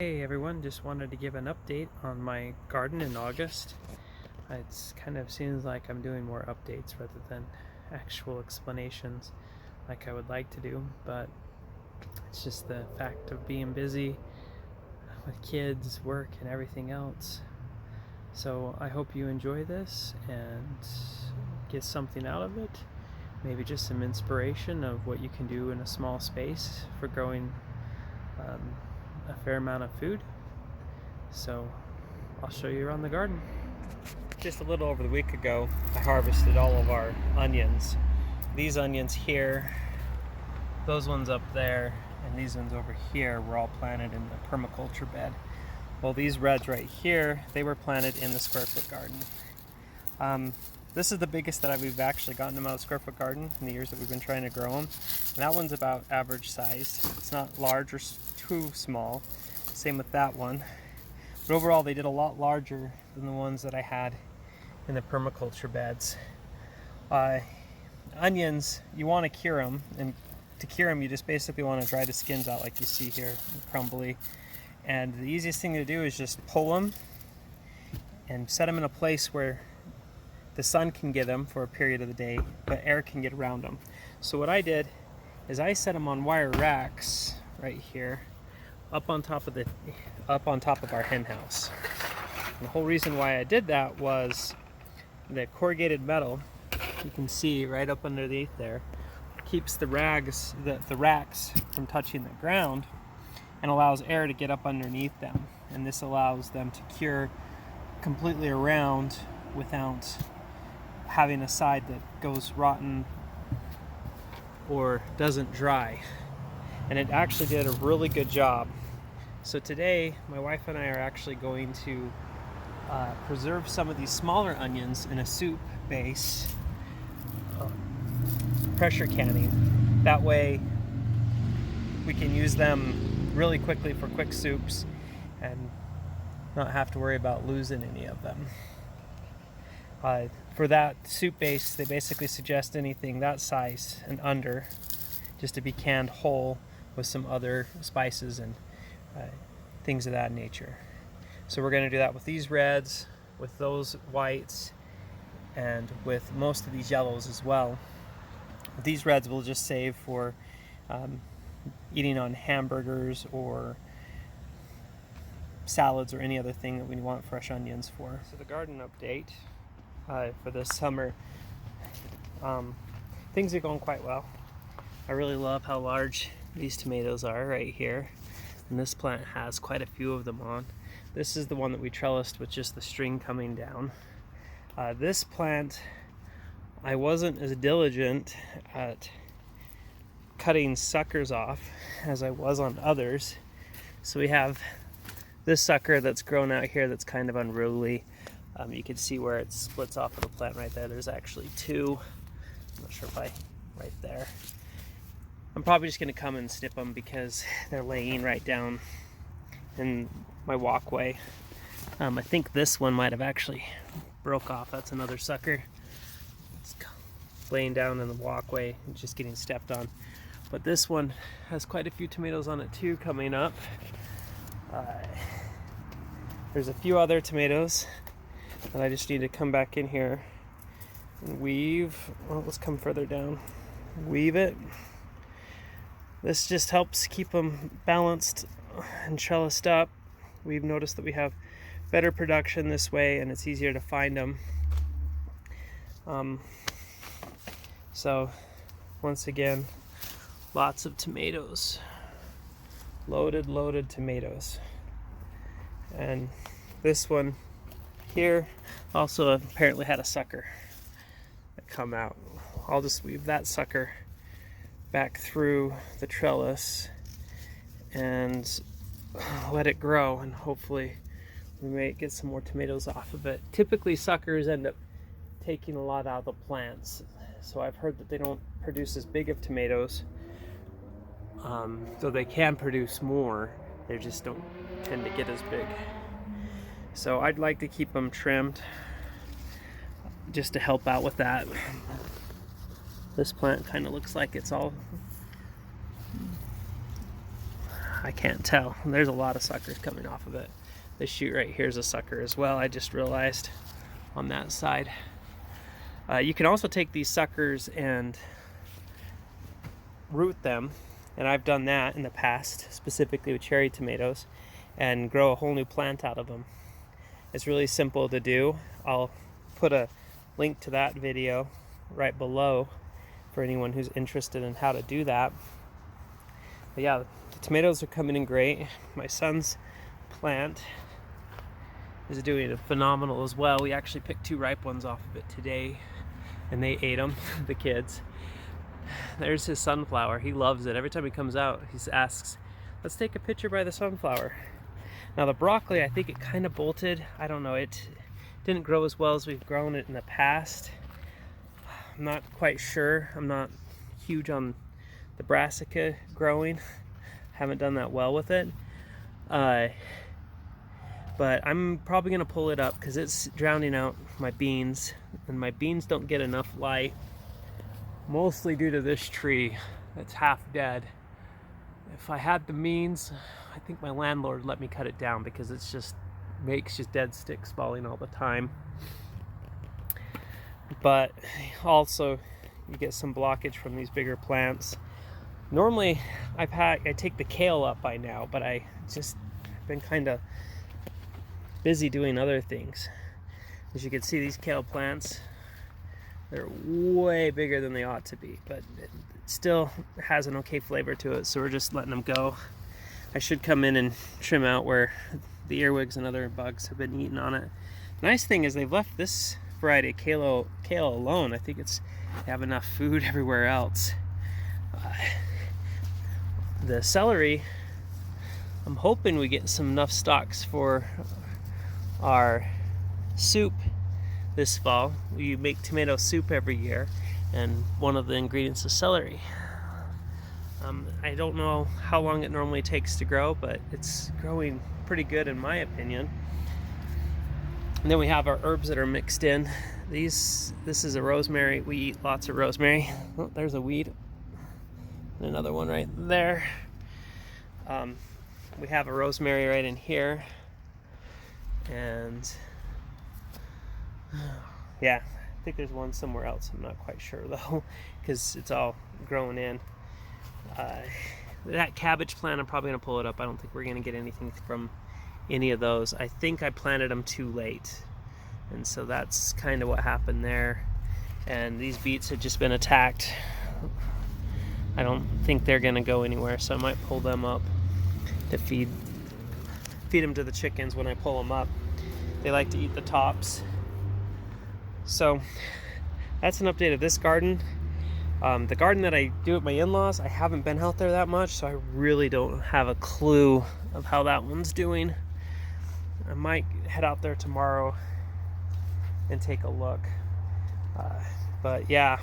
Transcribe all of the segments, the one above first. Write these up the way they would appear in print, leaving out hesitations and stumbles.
Hey everyone, just wanted to give an update on my garden in August. It kind of seems like I'm doing more updates rather than actual explanations like I would like to do, but it's just the fact of being busy with kids, work, and everything else. So I hope you enjoy this and get something out of it. Maybe just some inspiration of what you can do in a small space for growing a fair amount of food. So I'll show you around the garden. Just a little over the week ago, I harvested all of our onions. These onions here, those ones up there, and these ones over here were all planted in the permaculture bed. Well, these reds right here, they were planted in the square foot garden. This is the biggest that we've actually gotten them out of square foot garden in the years that we've been trying to grow them. And that one's about average sized. It's not large or too small. Same with that one. But overall, they did a lot larger than the ones that I had in the permaculture beds. Onions, you want to cure them, and to cure them, you just basically want to dry the skins out like you see here, crumbly. And the easiest thing to do is just pull them and set them in a place where the sun can get them for a period of the day, but air can get around them. So what I did is I set them on wire racks right here, up on top of our hen house. And the whole reason why I did that was the corrugated metal, you can see right up underneath there, keeps the racks from touching the ground and allows air to get up underneath them. And this allows them to cure completely around without having a side that goes rotten or doesn't dry. And it actually did a really good job. So today, my wife and I are actually going to preserve some of these smaller onions in a soup base, pressure canning. That way we can use them really quickly for quick soups and not have to worry about losing any of them. For that soup base, they basically suggest anything that size and under, just to be canned whole with some other spices and things of that nature. So we're going to do that with these reds, with those whites, and with most of these yellows as well. These reds we'll just save for eating on hamburgers or salads or any other thing that we want fresh onions for. So the garden update for this summer, things are going quite well. I really love how large these tomatoes are right here, and this plant has quite a few of them on. This is the one that we trellised with just the string coming down. This plant, I wasn't as diligent at cutting suckers off as I was on others. So we have this sucker that's grown out here that's kind of unruly. You can see where it splits off of the plant right there. There's actually two. I'm not sure if right there. I'm probably just going to come and snip them because they're laying right down in my walkway. I think this one might have actually broke off. That's another sucker. It's laying down in the walkway and just getting stepped on. But this one has quite a few tomatoes on it too coming up. There's a few other tomatoes that I just need to come back in here and weave. Well, let's come further down. Weave it. This just helps keep them balanced and trellised up. We've noticed that we have better production this way and it's easier to find them. So once again, lots of tomatoes. Loaded tomatoes. And this one here also apparently had a sucker that come out. I'll just weave that sucker back through the trellis and let it grow, and hopefully we may get some more tomatoes off of it. Typically suckers end up taking a lot out of the plants, so I've heard that they don't produce as big of tomatoes, though they can produce more. They just don't tend to get as big. So I'd like to keep them trimmed just to help out with that. This plant kind of looks like it's all, I can't tell. There's a lot of suckers coming off of it. This shoot right here is a sucker as well, I just realized on that side. You can also take these suckers and root them, and I've done that in the past, specifically with cherry tomatoes, and grow a whole new plant out of them. It's really simple to do. I'll put a link to that video right below for anyone who's interested in how to do that. But yeah, the tomatoes are coming in great. My son's plant is doing phenomenal as well. We actually picked 2 ripe ones off of it today, and they ate them, the kids. There's his sunflower. He loves it. Every time he comes out, he asks, let's take a picture by the sunflower. Now the broccoli, I think it kind of bolted. I don't know, it didn't grow as well as we've grown it in the past. I'm not quite sure. I'm not huge on the brassica growing. Haven't done that well with it. But I'm probably gonna pull it up because it's drowning out my beans, and my beans don't get enough light, mostly due to this tree that's half dead. If I had the means, I think my landlord let me cut it down because it's just makes just dead sticks falling all the time. But also you get some blockage from these bigger plants. Normally I take the kale up by now, but I just been kind of busy doing other things. As you can see, these kale plants, they're way bigger than they ought to be, but it still has an okay flavor to it, so we're just letting them go. I should come in and trim out where the earwigs and other bugs have been eating on it. Nice thing is they've left this variety of kale alone. I think they have enough food everywhere else. The celery, I'm hoping we get enough stalks for our soup this fall. We make tomato soup every year, and one of the ingredients is celery. I don't know how long it normally takes to grow, but it's growing pretty good in my opinion. And then we have our herbs that are mixed in. This is a rosemary. We eat lots of rosemary. Oh, there's a weed. And another one right there. We have a rosemary right in here. And yeah, I think there's one somewhere else. I'm not quite sure though, because it's all grown in. That cabbage plant, I'm probably gonna pull it up. I don't think we're gonna get anything from any of those. I think I planted them too late, and so that's kind of what happened there. And these beets had just been attacked. I don't think they're gonna go anywhere, so I might pull them up to feed them to the chickens when I pull them up. They like to eat the tops. So that's an update of this garden. The garden that I do at my in-laws, I haven't been out there that much, so I really don't have a clue of how that one's doing. I might head out there tomorrow and take a look. But yeah,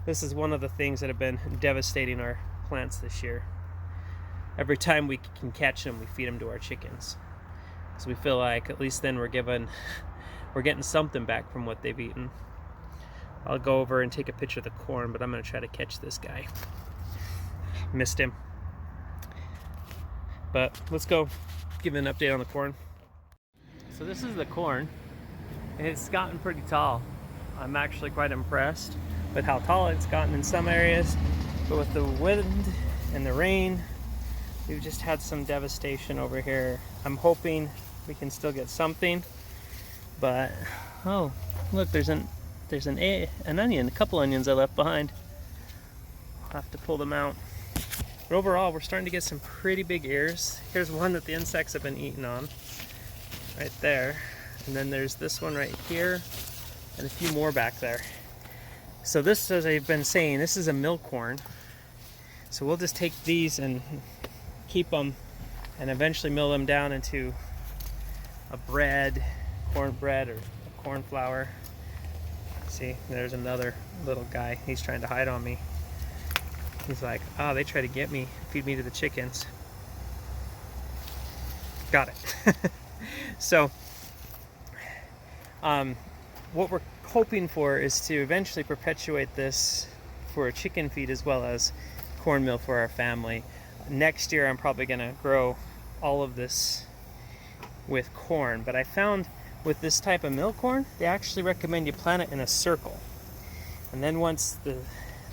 this is one of the things that have been devastating our plants this year. Every time we can catch them, we feed them to our chickens. So we feel like at least then we're getting something back from what they've eaten. I'll go over and take a picture of the corn, but I'm going to try to catch this guy. Missed him. But let's go give an update on the corn. So this is the corn. It's gotten pretty tall. I'm actually quite impressed with how tall it's gotten in some areas. But with the wind and the rain, we've just had some devastation over here. I'm hoping we can still get something. But, oh, look, there's an onion, a couple onions I left behind. I'll have to pull them out. But overall, we're starting to get some pretty big ears. Here's one that the insects have been eating on, right there. And then there's this one right here, and a few more back there. So this, as I've been saying, this is a milkcorn. So we'll just take these and keep them, and eventually mill them down into a bread, cornbread, or a corn flour. See, there's another little guy. He's trying to hide on me. He's like, oh, they try to get me, feed me to the chickens. Got it. So, what we're hoping for is to eventually perpetuate this for a chicken feed as well as cornmeal for our family. next year I'm probably gonna grow all of this with corn, but I found with this type of mill corn, they actually recommend you plant it in a circle. And then once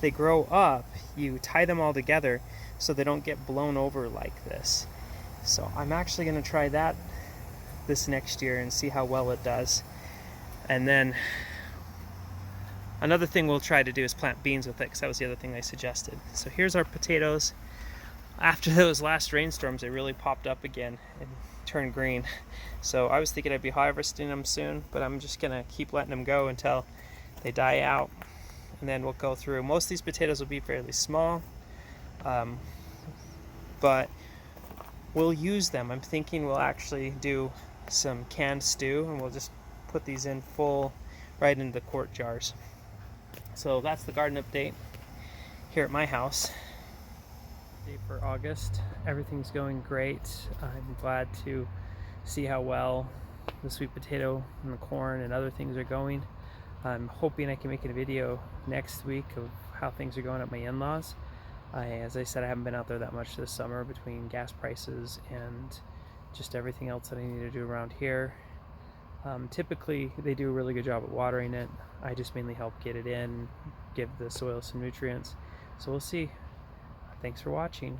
they grow up, you tie them all together so they don't get blown over like this. So I'm actually going to try that this next year and see how well it does. And then another thing we'll try to do is plant beans with it, because that was the other thing I suggested. So here's our potatoes. After those last rainstorms, they really popped up again and turned green. So I was thinking I'd be harvesting them soon, but I'm just gonna keep letting them go until they die out, and then we'll go through. Most of these potatoes will be fairly small, but we'll use them. I'm thinking we'll actually do some canned stew, and we'll just put these in full right into the quart jars. So that's the garden update here at my house. For August, everything's going great. I'm glad to see how well the sweet potato and the corn and other things are going. I'm hoping I can make a video next week of how things are going at my in-laws. As I said, I haven't been out there that much this summer between gas prices and just everything else that I need to do around here. Typically they do a really good job at watering it. I just mainly help get it in, give the soil some nutrients. So we'll see. Thanks for watching.